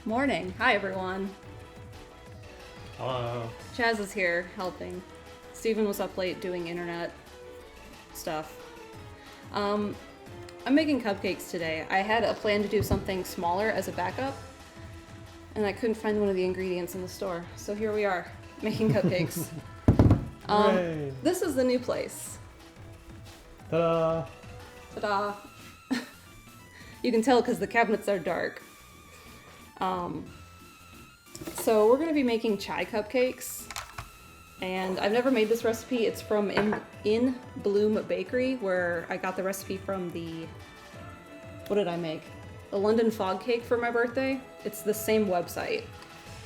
Morning. Hi, everyone. Hello. Chaz is here helping. Steven was up late doing internet stuff. I'm making cupcakes today. I had a plan to do something smaller as a backup, and I couldn't find one of the ingredients in the store. So here we are, making cupcakes. This is the new place. Ta-da! Ta-da! You can tell because the cabinets are dark. So we're going to be making chai cupcakes, and I've never made this recipe. It's from In Bloom Bakery, where I got the recipe from the, what did I make? The London Fog Cake for my birthday. It's the same website,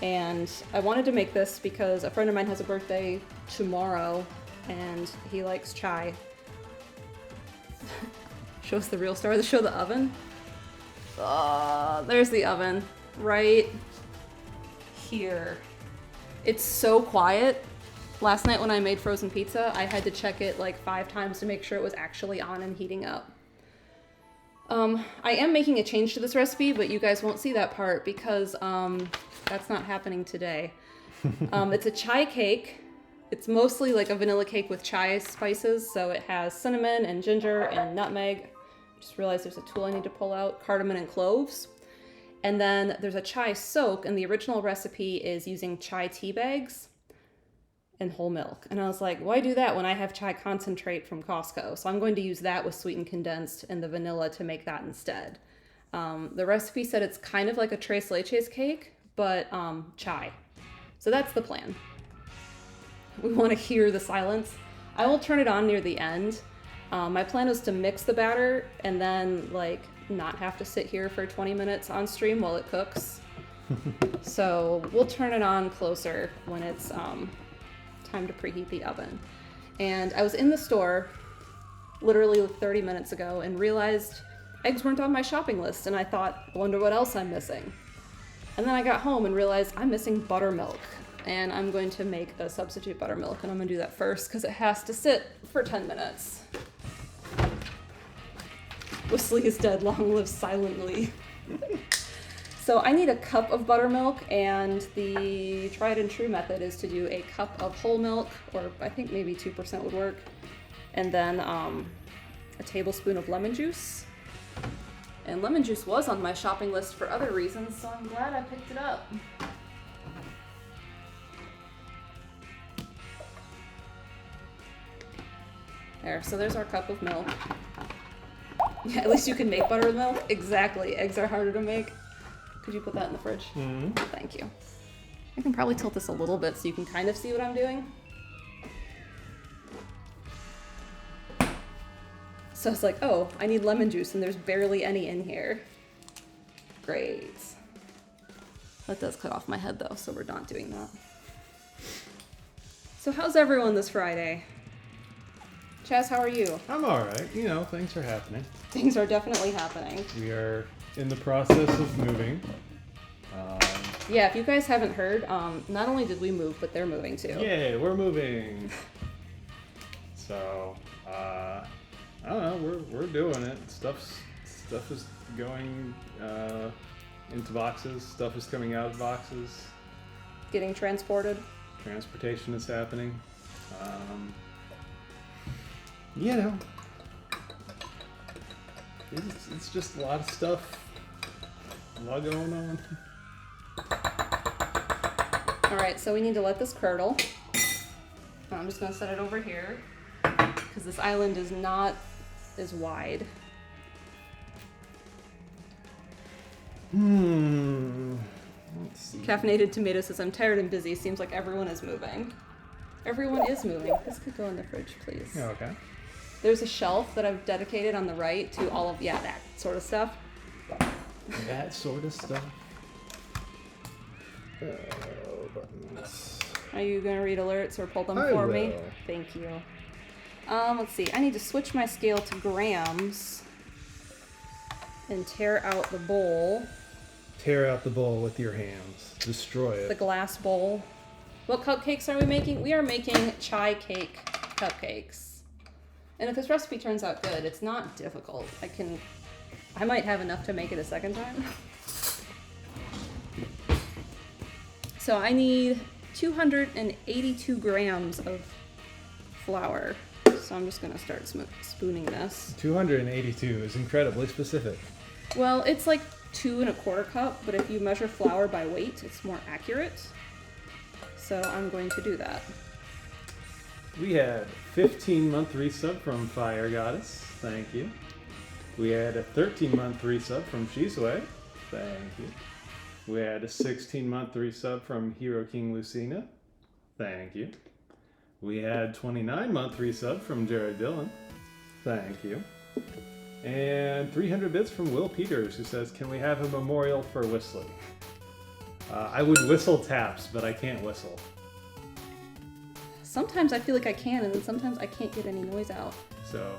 and I wanted to make this because a friend of mine has a birthday tomorrow, and he likes chai. Show us the real star. Show the oven. There's the oven right here. It's so quiet. Last night when I made frozen pizza, I had to check it like 5 times to make sure it was actually on and heating up. I am making a change to this recipe, but you guys won't see that part because that's not happening today. It's a chai cake. It's mostly like a vanilla cake with chai spices, so it has cinnamon and ginger and nutmeg. Just realized there's a tool I need to pull out, cardamom and cloves. And then there's a chai soak, and the original recipe is using chai tea bags and whole milk. And I was like, why do that when I have chai concentrate from Costco? So I'm going to use that with sweetened condensed and the vanilla to make that instead. The recipe said it's kind of like a tres leches cake, but chai. So that's the plan. We want to hear the silence. I will turn it on near the end. My plan is to mix the batter and then not have to sit here for 20 minutes on stream while it cooks. So we'll turn it on closer when it's time to preheat the oven. And I was in the store literally 30 minutes ago and realized eggs weren't on my shopping list, and I thought, I wonder what else I'm missing. And then I got home and realized I'm missing buttermilk, and I'm going to make a substitute buttermilk, and I'm gonna do that first because it has to sit for 10 minutes. Whistling is dead, long live silently. So I need a cup of buttermilk, and the tried and true method is to do a cup of whole milk, or I think maybe 2% would work, and then a tablespoon of lemon juice. And lemon juice was on my shopping list for other reasons, so I'm glad I picked it up. There, so there's our cup of milk. Yeah, at least you can make buttermilk. Exactly. Eggs are harder to make. Could you put that in the fridge? Mm-hmm. Thank you. I can probably tilt this a little bit so you can kind of see what I'm doing. So it's like, oh, I need lemon juice, and there's barely any in here. Great. That does cut off my head, though, so we're not doing that. So how's everyone this Friday? Chaz, how are you? I'm alright. You know, things are happening. Things are definitely happening. We are in the process of moving. Yeah, if you guys haven't heard, not only did we move, but they're moving too. Yay, we're moving. So, I don't know, we're doing it. Stuff is going into boxes. Stuff is coming out of boxes. Getting transported. Transportation is happening. You know, it's just a lot of stuff, a lot going on. All right, so we need to let this curdle. I'm just gonna set it over here because this island is not as wide. Let's see. Caffeinated Tomato says, I'm tired and busy. Seems like everyone is moving. Everyone is moving. This could go in the fridge, please. Oh, okay. There's a shelf that I've dedicated on the right to all of, that sort of stuff. That sort of stuff. Buttons. Are you going to read alerts or pull them I for will. me? Thank you. Let's see. I need to switch my scale to grams and tear out the bowl. Tear out the bowl with your hands. Destroy it. The glass bowl. What cupcakes are we making? We are making chai cake cupcakes. And if this recipe turns out good, it's not difficult. I might have enough to make it a second time. So I need 282 grams of flour. So I'm just gonna start spooning this. 282 is incredibly specific. Well, it's like 2 1/4 cup, but if you measure flour by weight, it's more accurate. So I'm going to do that. We had 15-month resub from Fire Goddess. Thank you. We had a 13-month resub from Shisue. Thank you. We had a 16-month resub from Hero King Lucina. Thank you. We had 29-month resub from Jared Dillon. Thank you. And 300 bits from Will Peters, who says, can we have a memorial for whistling? I would whistle taps, but I can't whistle. Sometimes I feel like I can, and then sometimes I can't get any noise out. So,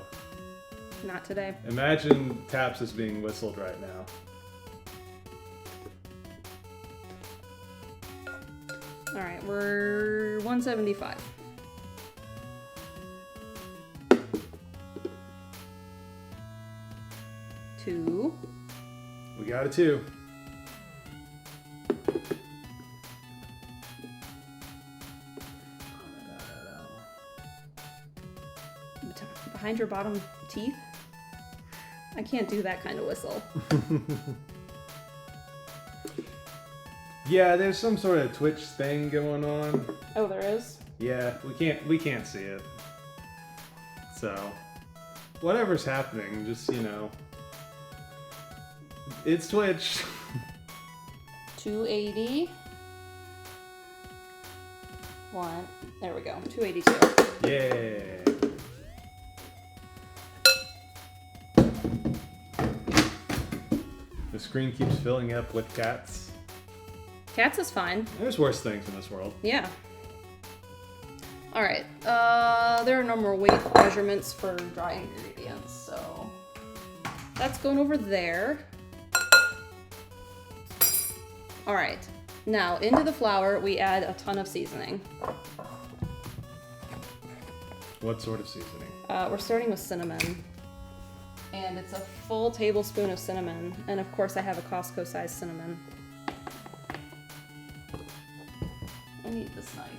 not today. Imagine taps as being whistled right now. All right, we're 175. Two. We got a 2. Behind your bottom teeth? I can't do that kind of whistle. Yeah, there's some sort of Twitch thing going on. Oh, there is? Yeah, we can't see it. So, whatever's happening, just, you know, it's Twitch. 280. One. There we go. 282. Yeah. The screen keeps filling up with cats. Cats is fine. There's worse things in this world. Yeah. All right. There are no more weight measurements for dry ingredients, so that's going over there. All right. Now into the flour, we add a ton of seasoning. What sort of seasoning? We're starting with cinnamon. And it's a full tablespoon of cinnamon. And of course I have a Costco-sized cinnamon. I need this knife.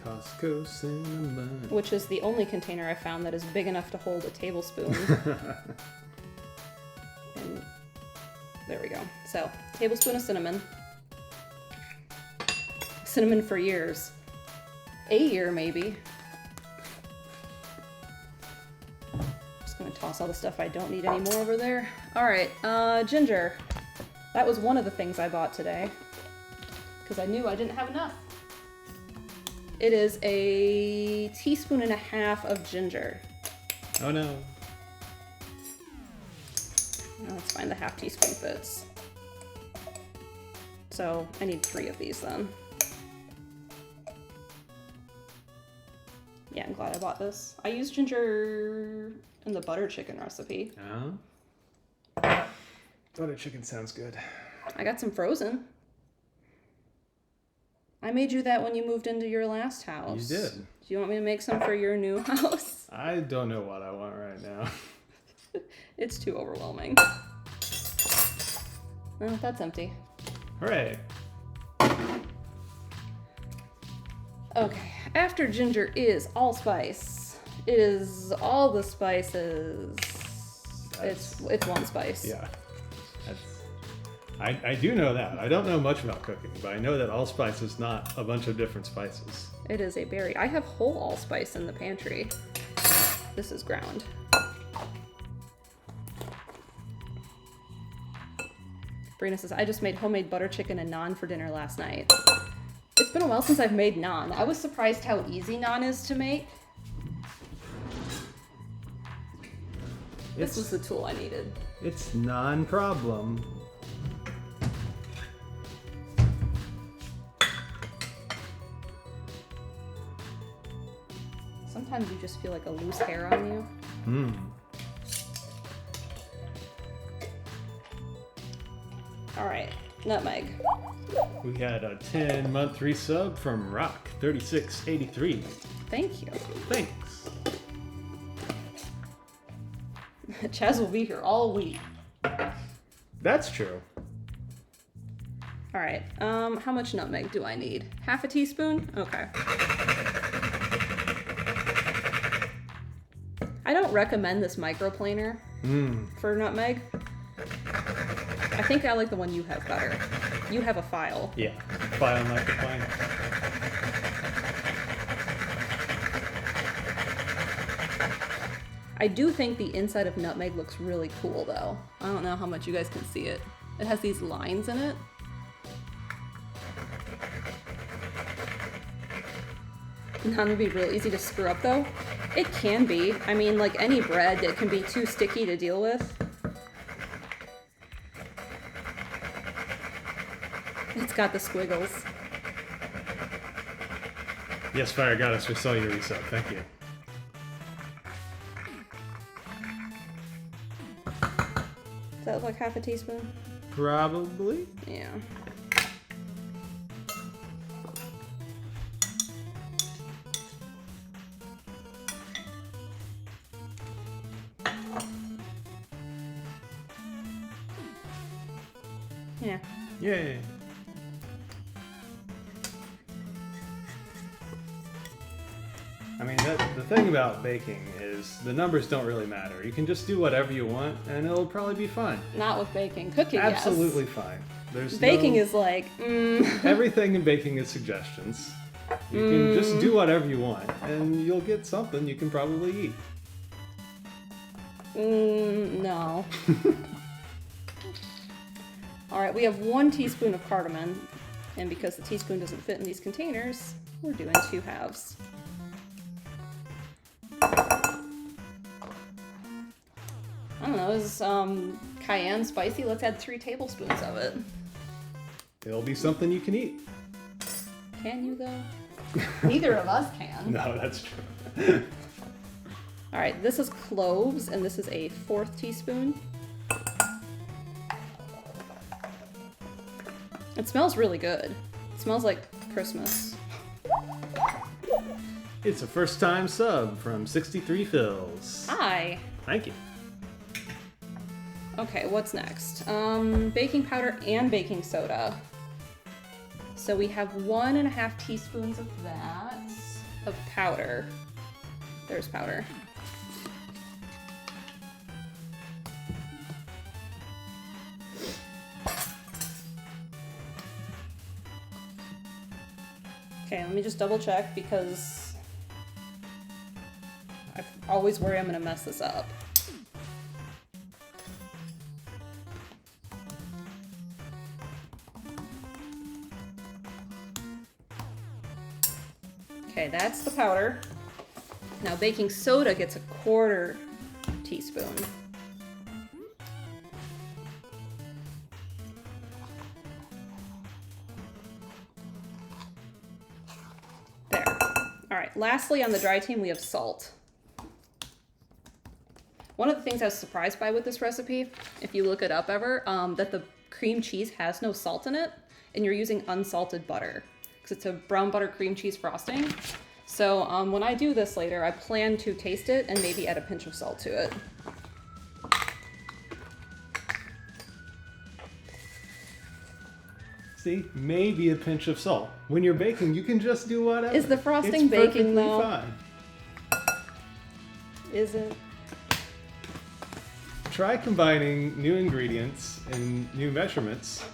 Costco cinnamon. Which is the only container I found that is big enough to hold a tablespoon. And there we go. So, tablespoon of cinnamon. Cinnamon for years. A year, maybe. Just gonna toss all the stuff I don't need anymore over there. All right, ginger. That was one of the things I bought today, because I knew I didn't have enough. It is a teaspoon and a half of ginger. Oh no. No, that's fine, the half teaspoon fits. So I need 3 of these then. Yeah, I'm glad I bought this. I used ginger in the butter chicken recipe. Butter chicken sounds good. I got some frozen. I made you that when you moved into your last house. You did. Do you want me to make some for your new house? I don't know what I want right now. It's too overwhelming. Oh, that's empty. Hooray. Okay, after ginger is allspice. It is all the spices. It's one spice. Yeah. I do know that. I don't know much about cooking, but I know that allspice is not a bunch of different spices. It is a berry. I have whole allspice in the pantry. This is ground. Brina says, I just made homemade butter chicken and naan for dinner last night. It's been a while since I've made naan. I was surprised how easy naan is to make. This was the tool I needed. It's non-problem. Sometimes you just feel like a loose hair on you. Hmm. All right, nutmeg. We had a 10-month resub from Rock3683. Thank you. Thanks. Chaz will be here all week. That's true. All right. How much nutmeg do I need? Half a teaspoon? Okay. I don't recommend this microplaner for nutmeg. I think I like the one you have better. You have a file. Yeah, file microplaner. I do think the inside of nutmeg looks really cool though. I don't know how much you guys can see it. It has these lines in it. Not gonna be real easy to screw up though. It can be. I mean, like any bread, it can be too sticky to deal with. It's got the squiggles. Yes, Fire Goddess, we saw your resub. Thank you. Does that look like half a teaspoon? Probably. Yeah. Yeah. Yay. I mean, the thing about baking is the numbers don't really matter. You can just do whatever you want, and it'll probably be fine. Not with baking. Cooking, Absolutely yes. fine. There's Baking no... is like, Everything in baking is suggestions. You can just do whatever you want, and you'll get something you can probably eat. No. All right, we have 1 teaspoon of cardamom, and because the teaspoon doesn't fit in these containers, we're doing 2 halves. I don't know, is cayenne spicy? Let's add 3 tablespoons of it. It'll be something you can eat. Can you though? Neither of us can. No, that's true. All right, this is cloves, and this is a 4th teaspoon. It smells really good. It smells like Christmas. It's a first-time sub from 63 Fills. Hi. Thank you. Okay, what's next? Baking powder and baking soda. So we have 1.5 teaspoons of that, of powder. There's powder. Okay, let me just double check because I always worry I'm gonna mess this up. Okay, that's the powder. Now baking soda gets a 1/4 teaspoon. There. All right, lastly on the dry team we have salt. One of the things I was surprised by with this recipe, if you look it up ever, that the cream cheese has no salt in it, and you're using unsalted butter, because it's a brown butter cream cheese frosting. So when I do this later, I plan to taste it and maybe add a pinch of salt to it. See, maybe a pinch of salt. When you're baking, you can just do whatever. Is the frosting baking though? Fine. Is it? Try combining new ingredients and new measurements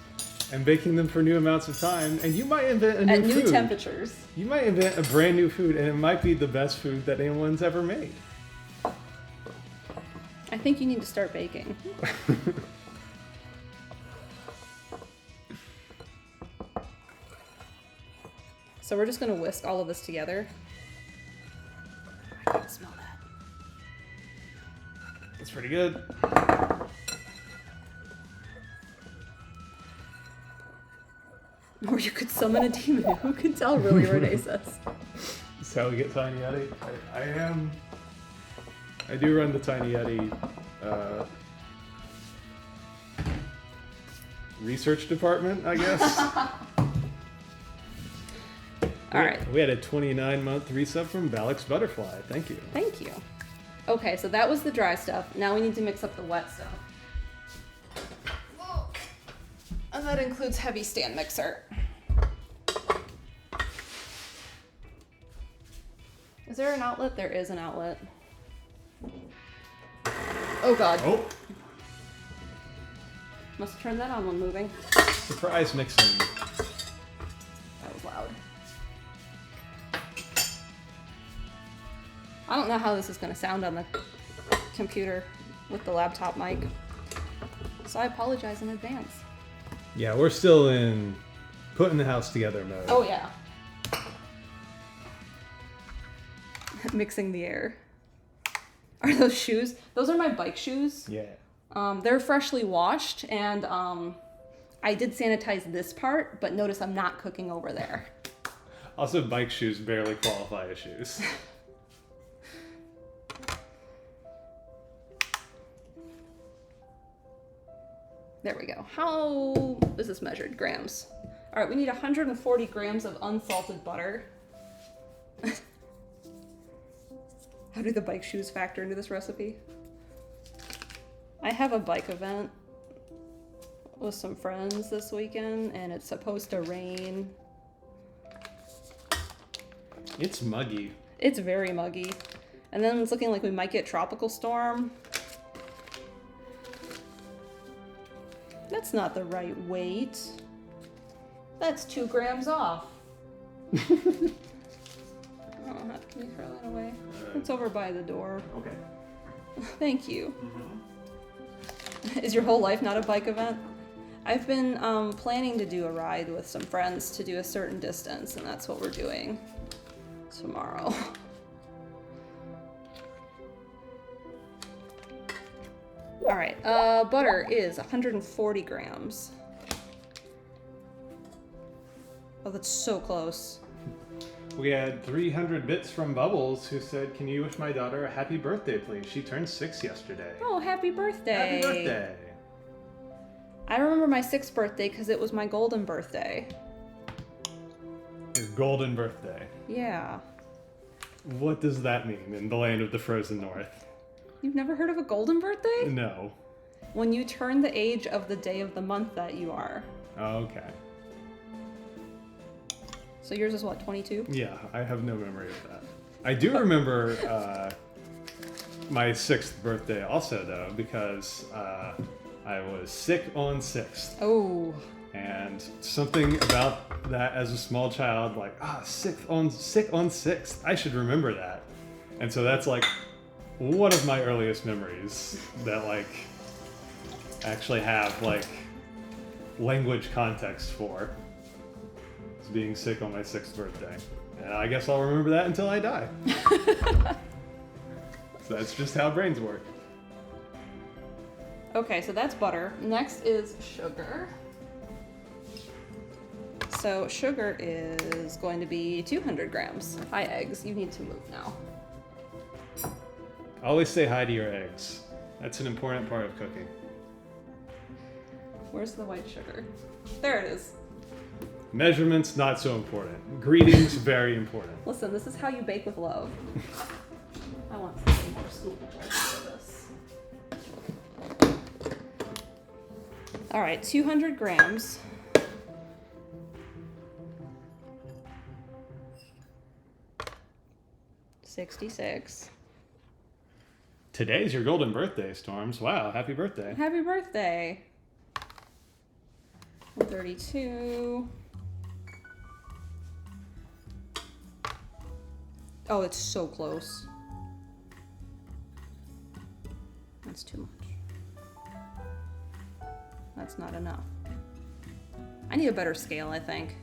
and baking them for new amounts of time, and you might invent a new food. At new temperatures. You might invent a brand new food, and it might be the best food that anyone's ever made. I think you need to start baking. So we're just gonna whisk all of this together. I can smell that. It's pretty good. Or you could summon a demon. Who can tell, really, Renee says. That's how we get Tiny Yeti. I do run the Tiny Yeti research department, I guess. All right. We had a 29-month resub from Balix Butterfly. Thank you. Thank you. Okay, so that was the dry stuff. Now we need to mix up the wet stuff. And that includes heavy stand mixer. Is there an outlet? There is an outlet. Oh god. Oh, Must have turned that on when moving. surprise mixing. That was loud. I don't know how this is going to sound on the computer with the laptop mic. So I apologize in advance. Yeah, we're still in putting the house together mode. Oh yeah. Mixing the air. Are those shoes? Those are my bike shoes. Yeah. They're freshly washed, and I did sanitize this part, but notice I'm not cooking over there. Also, bike shoes barely qualify as shoes. There we go. How is this measured? Grams. All right, we need 140 grams of unsalted butter. How do the bike shoes factor into this recipe? I have a bike event with some friends this weekend, and it's supposed to rain. It's muggy. It's very muggy. And then it's looking like we might get tropical storm. That's not the right weight. That's 2 grams off. Oh, can you throw that away? It's over by the door. Okay. Thank you. Is your whole life not a bike event? I've been planning to do a ride with some friends to do a certain distance, and that's what we're doing tomorrow. All right, butter is 140 grams. Oh, that's so close. We had 300 bits from Bubbles, who said, "Can you wish my daughter a happy birthday, please? She turned 6 yesterday." Oh, happy birthday. Happy birthday. I remember my 6th birthday because it was my golden birthday. Your golden birthday. Yeah. What does that mean in the land of the frozen north? You've never heard of a golden birthday? No. When you turn the age of the day of the month that you are. Okay. So yours is what, 22? Yeah, I have no memory of that. I do remember my 6th birthday also, though, because I was sick on 6th. Oh. And something about that as a small child, like, sick on 6th. I should remember that. And so that's like one of my earliest memories that like actually have like language context for is being sick on my 6th birthday. And I guess I'll remember that until I die. So that's just how brains work. Okay, so that's butter. Next is sugar. So sugar is going to be 200 grams. Hi, eggs. You need to move now. Always say hi to your eggs. That's an important part of cooking. Where's the white sugar? There it is. Measurements, not so important. Greetings, very important. Listen, this is how you bake with love. I want something more scoopable for this. All right, 200 grams. $66. Today's your golden birthday, Storms. Wow, happy birthday. Happy birthday. 132. Oh, it's so close. That's too much. That's not enough. I need a better scale, I think.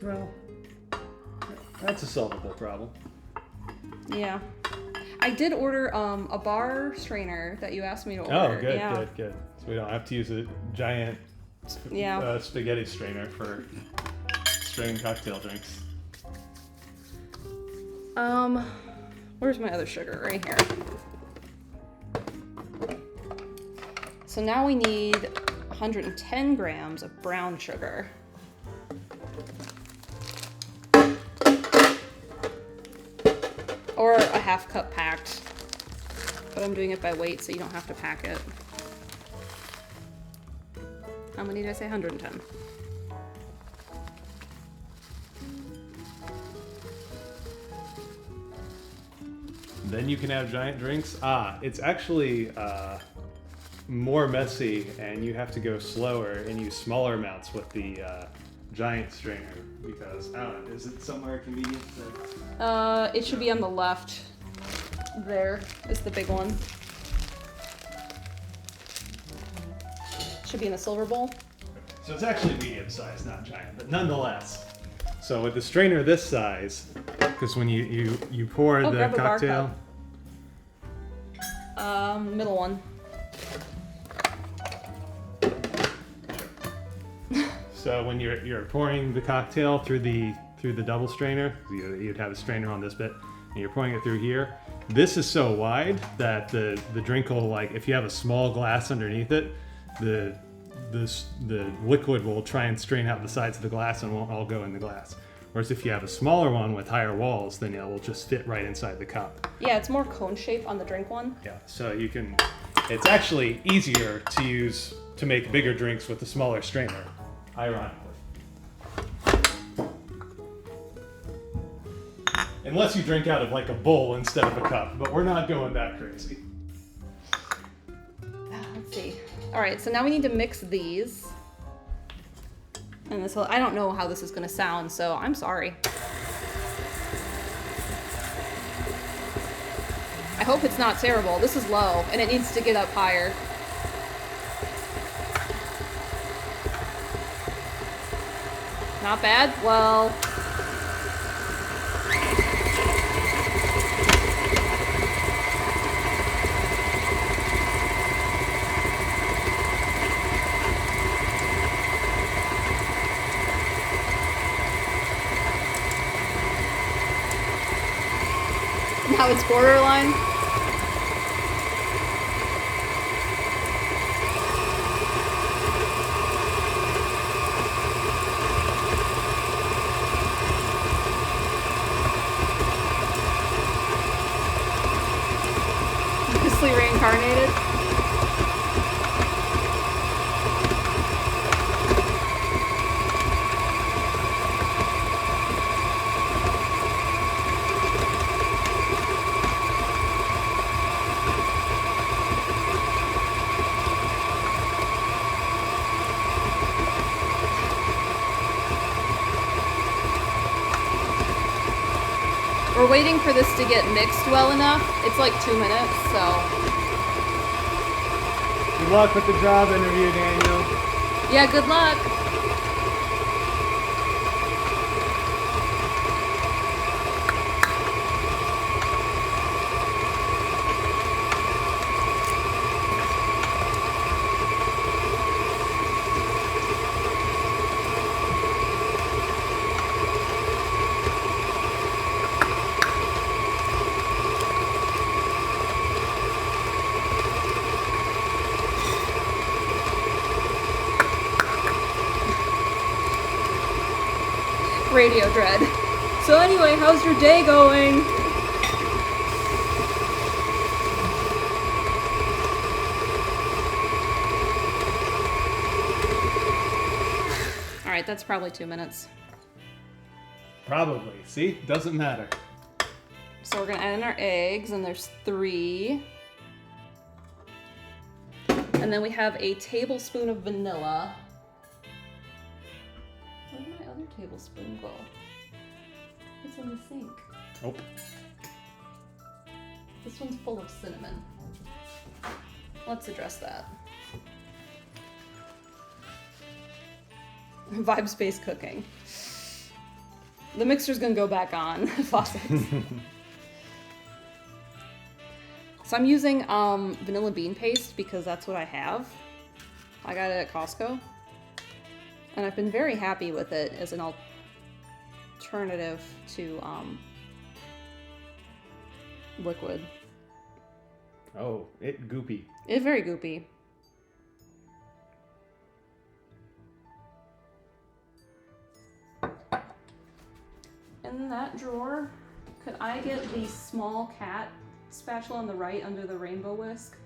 Well, that's a solvable problem. Yeah. I did order a bar strainer that you asked me to order. Oh, good, yeah. good. So we don't have to use a giant spaghetti strainer for straining cocktail drinks. Where's my other sugar? Right here. So now we need 110 grams of brown sugar. Or half cup packed, but I'm doing it by weight so you don't have to pack it. How many did I say? 110. Then you can have giant drinks. It's actually more messy, and you have to go slower and use smaller amounts with the giant strainer because, I don't know, is it somewhere convenient? It should be on the left. There is the big one. Should be in a silver bowl. So it's actually medium size, not giant, but nonetheless. So with the strainer this size, because when you pour the grab a bar cocktail. Middle one. So when you're pouring the cocktail through the double strainer, you'd have a strainer on this bit, and you're pouring it through here. This is so wide that the drink will, like, if you have a small glass underneath it, the liquid will try and strain out the sides of the glass and won't all go in the glass. Whereas if you have a smaller one with higher walls, then it will just fit right inside the cup. Yeah, it's more cone shape on the drink one. Yeah, so you can. It's actually easier to use to make bigger drinks with a smaller strainer, ironically. Unless you drink out of like a bowl instead of a cup, but we're not going that crazy. Let's see. All right, so now we need to mix these. And this, I don't know how this is gonna sound, so I'm sorry. I hope it's not terrible. This is low, and it needs to get up higher. Not bad? Well... Now it's borderline. Obviously reincarnated. We're waiting for this to get mixed well enough. It's like 2 minutes, so. Good luck with the job interview, Daniel. Yeah, good luck. Radio dread. So anyway, how's your day going? All right, that's probably 2 minutes. Probably. See? Doesn't matter. So we're gonna add in our eggs, and there's 3. And then we have a tablespoon of vanilla. Where did my other tablespoon go? It's in the sink. Oh. This one's full of cinnamon. Let's address that. Vibe-based cooking. The mixer's gonna go back on. Faucets. So I'm using vanilla bean paste because that's what I have. I got it at Costco. And I've been very happy with it as an alternative to liquid. Oh, it's goopy. It's very goopy. In that drawer Could I get the small cat spatula on the right under the rainbow whisk?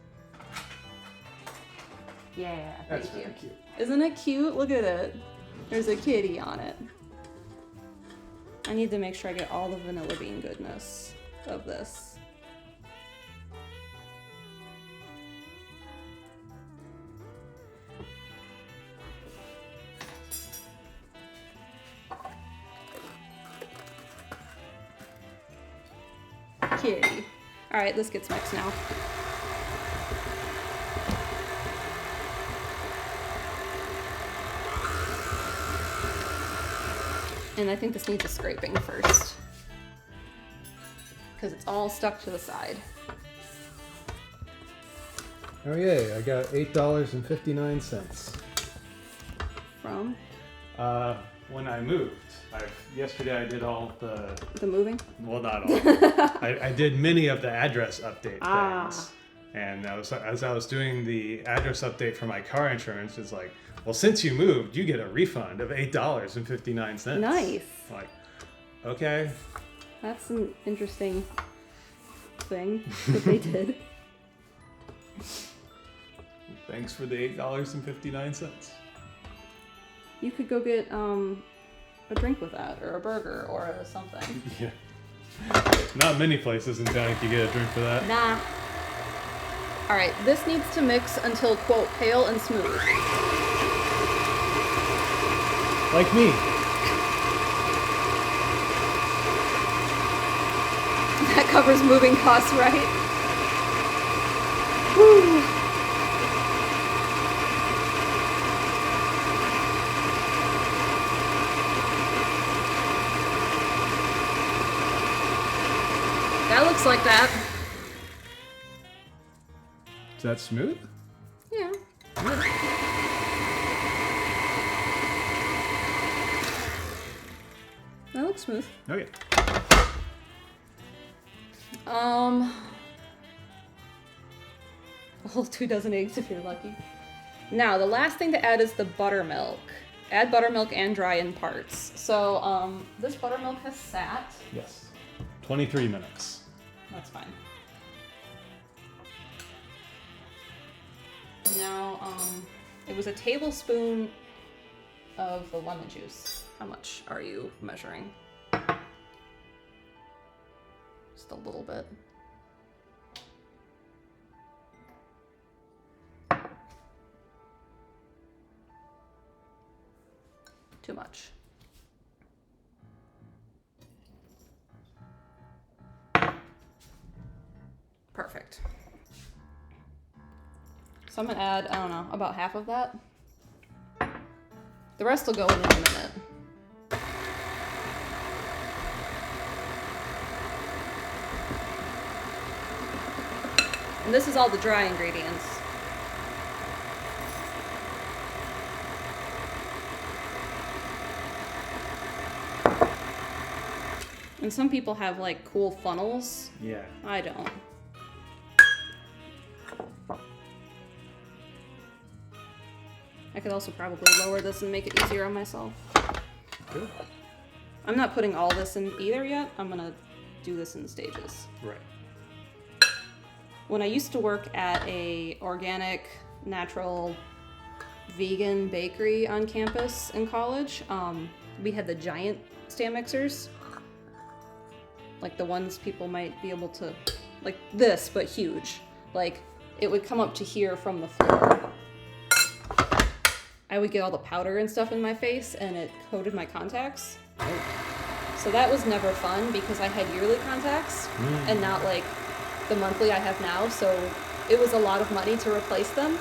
Yeah, That's thank you. very cute. Isn't it cute? Look at it. There's a kitty on it. I need to make sure I get all the vanilla bean goodness of this. Kitty. Alright, this gets mixed now. And I think this needs a scraping first. Because it's all stuck to the side. Oh yay, I got $8.59. From? When I moved. Yesterday I did all the moving? well, not all. I did many of the address update things. And as I was doing the address update for my car insurance, it's like, well, since you moved, you get a refund of $8.59. Nice. Like, okay. That's an interesting thing that they did. Thanks for the $8.59. You could go get a drink with that, or a burger, or something. Yeah. Not many places in town can get a drink for that. Nah. Alright, this needs to mix until, quote, pale and smooth. Like me. That covers moving costs, right? Woo. That looks like that. Is that smooth? Yeah. That looks smooth. Okay. A whole 2 dozen eggs if you're lucky. Now, the last thing to add is the buttermilk. Add buttermilk and dry in parts. So, this buttermilk has sat. Yes. 23 minutes. That's fine. Now, it was a tablespoon of the lemon juice. How much are you measuring? Just a little bit. Too much. Perfect. So I'm gonna add, I don't know, about half of that. The rest will go in a minute. And this is all the dry ingredients. And some people have like cool funnels. Yeah. I don't. I could also probably lower this and make it easier on myself. Good. I'm not putting all this in either yet. I'm gonna do this in stages. Right. When I used to work at a organic, natural, vegan bakery on campus in college, we had the giant stand mixers. Like the ones people might be able to, like this, but huge. Like, it would come up to here from the floor. I would get all the powder and stuff in my face, and it coated my contacts. So that was never fun because I had yearly contacts and not like the monthly I have now. So it was a lot of money to replace them.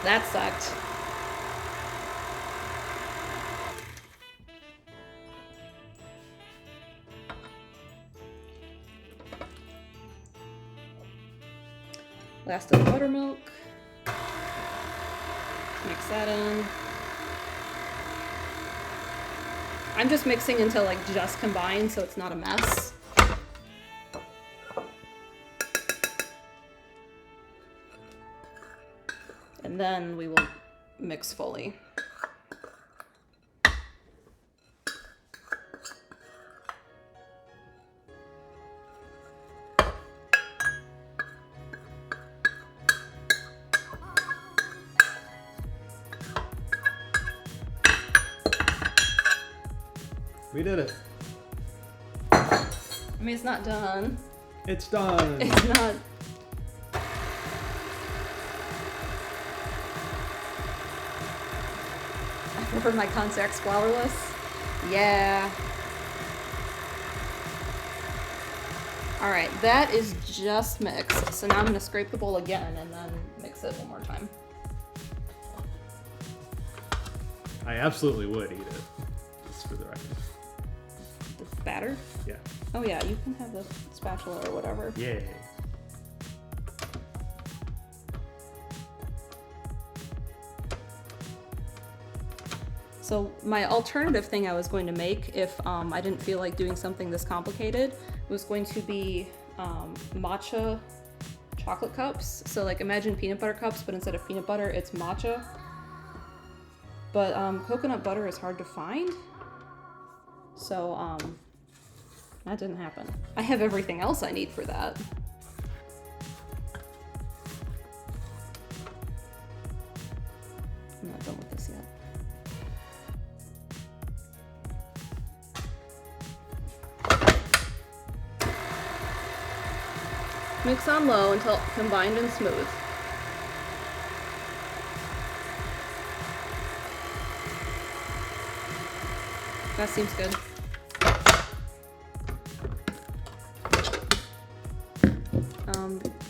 That sucked. Last of the buttermilk. Mix that in. I'm just mixing until like just combined so it's not a mess. And then we will mix fully. We did it. I mean, it's not done. It's done. It's not. I prefer my contacts flourless. Yeah. Alright, that is just mixed. So now I'm going to scrape the bowl again and then mix it one more time. I absolutely would eat it. Just for the record. The batter? Yeah. Oh yeah, you can have the spatula or whatever. Yeah. So my alternative thing I was going to make if I didn't feel like doing something this complicated was going to be matcha chocolate cups. So like imagine peanut butter cups, but instead of peanut butter, it's matcha. But coconut butter is hard to find. So that didn't happen. I have everything else I need for that. I'm not done with this yet. Mix on low until combined and smooth. That seems good.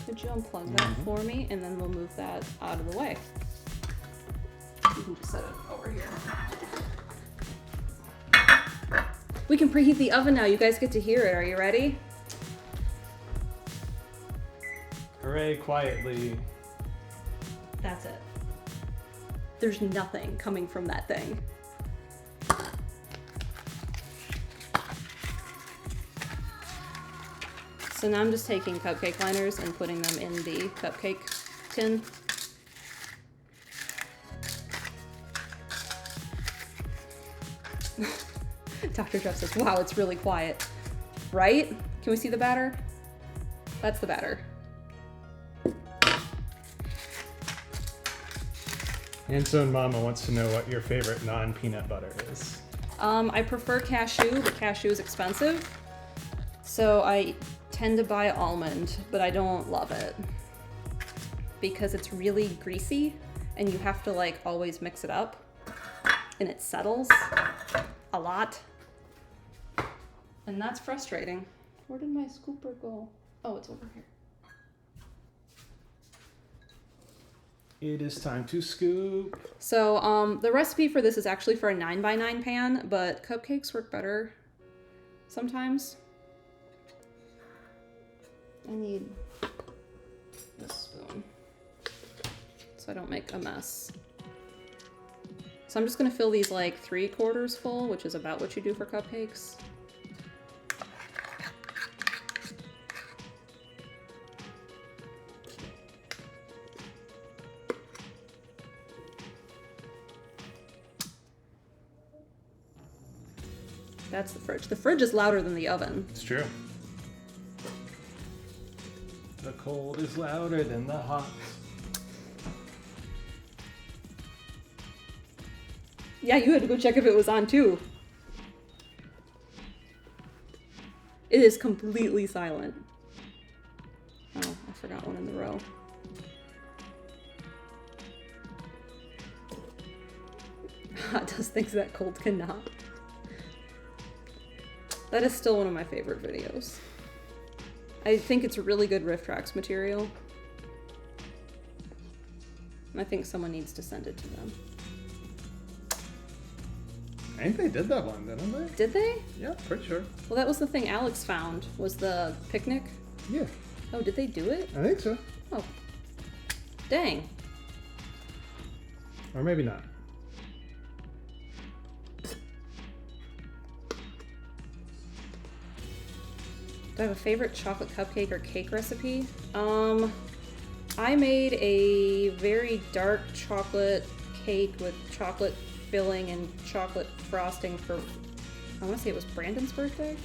Could you unplug that for me? And then we'll move that out of the way. You can just set it over here. We can preheat the oven now. You guys get to hear it. Are you ready? Hooray, quietly. That's it. There's nothing coming from that thing. So now I'm just taking cupcake liners and putting them in the cupcake tin. Dr. Jeff says, wow, it's really quiet. Right? Can we see the batter? That's the batter. Anson Mama wants to know what your favorite non-peanut butter is. I prefer cashew, but cashew is expensive. So I tend to buy almond, but I don't love it because it's really greasy and you have to like always mix it up and it settles a lot. And that's frustrating. Where did my scooper go? Oh, it's over here. It is time to scoop. So the recipe for this is actually for a 9x9 pan, but cupcakes work better sometimes. I need this spoon so I don't make a mess. So I'm just gonna fill these like 3/4 full, which is about what you do for cupcakes. That's the fridge. The fridge is louder than the oven. It's true. The cold is louder than the hot. Yeah, you had to go check if it was on too. It is completely silent. Oh, I forgot one in the row. Hot does things that cold cannot. That is still one of my favorite videos. I think it's really good riff tracks material. I think someone needs to send it to them. I think they did that one, didn't they? Did they? Yeah, pretty sure. Well, that was the thing Alex found, was the picnic. Yeah. Oh, did they do it? I think so. Oh. Dang. Or maybe not. Do I have a favorite chocolate cupcake or cake recipe? I made a very dark chocolate cake with chocolate filling and chocolate frosting for, I want to say it was Brandon's birthday?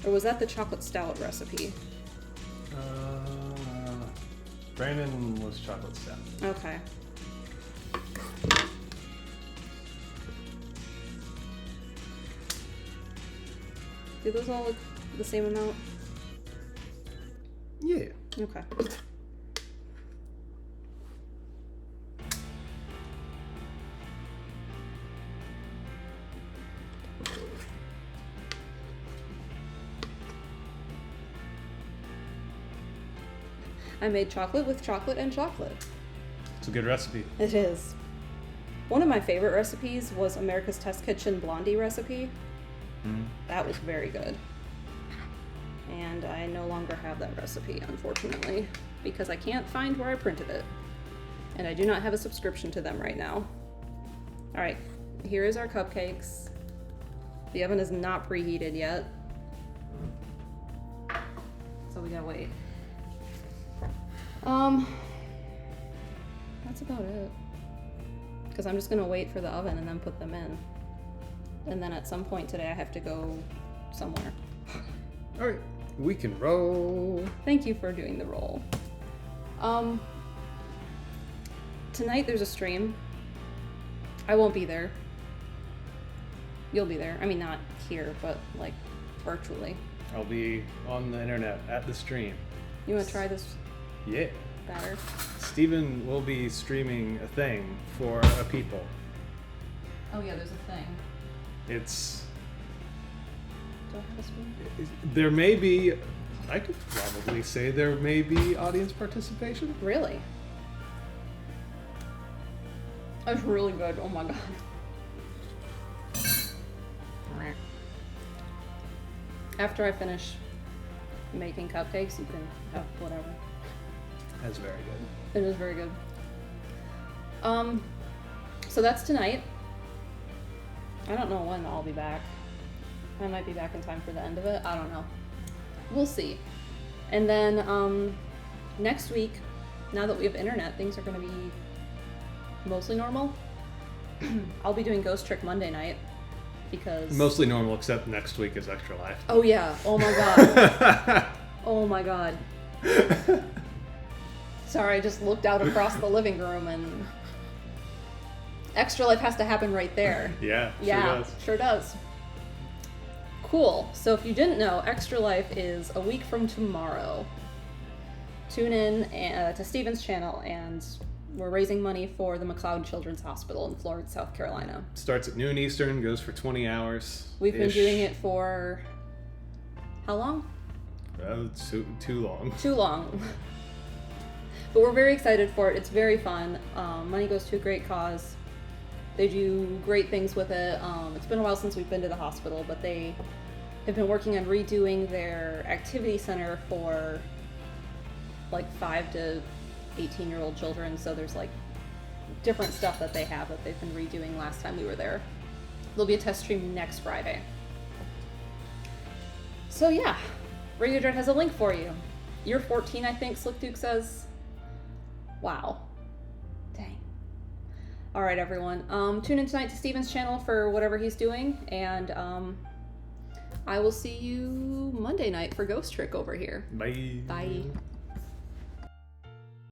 Or was that the chocolate stout recipe? Brandon was chocolate stout. Okay. Do those all look the same amount? Yeah. Okay. I made chocolate with chocolate and chocolate. It's a good recipe. It is. One of my favorite recipes was America's Test Kitchen Blondie recipe. That was very good. And I no longer have that recipe, unfortunately, because I can't find where I printed it. And I do not have a subscription to them right now. Alright, here is our cupcakes. The oven is not preheated yet. So we gotta wait. That's about it. Because I'm just gonna wait for the oven and then put them in. And then at some point today I have to go somewhere. Alright, we can roll. Thank you for doing the roll. Tonight there's a stream. I won't be there. You'll be there. I mean, not here, but like virtually. I'll be on the internet at the stream. You want to try this Yeah. batter? Steven will be streaming a thing for a people. Oh yeah, there's a thing. It's... Do I have a spoon? There may be... I could probably say there may be audience participation. Really? That's really good. Oh my god. After I finish making cupcakes, you can have whatever. That's very good. It is very good. So that's tonight. I don't know when I'll be back. I might be back in time for the end of it. I don't know. We'll see. And then next week, now that we have internet, things are going to be mostly normal. I'll be doing Ghost Trick Monday night because... Mostly normal, except next week is Extra Life. Oh yeah. Oh my god. Oh my god. Sorry, I just looked out across the living room and Extra Life has to happen right there. Yeah, Sure does. Cool. So if you didn't know, Extra Life is a week from tomorrow. Tune in to Steven's channel, and we're raising money for the McLeod Children's Hospital in Florence, South Carolina. Starts at noon Eastern, goes for 20 hours. We've been doing it for how long? Too long. Too long. But we're very excited for it. It's very fun. Money goes to a great cause. They do great things with it. It's been a while since we've been to the hospital, but they have been working on redoing their activity center for like 5 to 18-year-old children. So there's like different stuff that they have that they've been redoing last time we were there. There'll be a test stream next Friday. So yeah, Radio Dread has a link for you. You're 14, I think, Slick Duke says. Wow. Dang. All right, everyone. Tune in tonight to Steven's channel for whatever he's doing, and I will see you Monday night for Ghost Trick over here. Bye. Bye.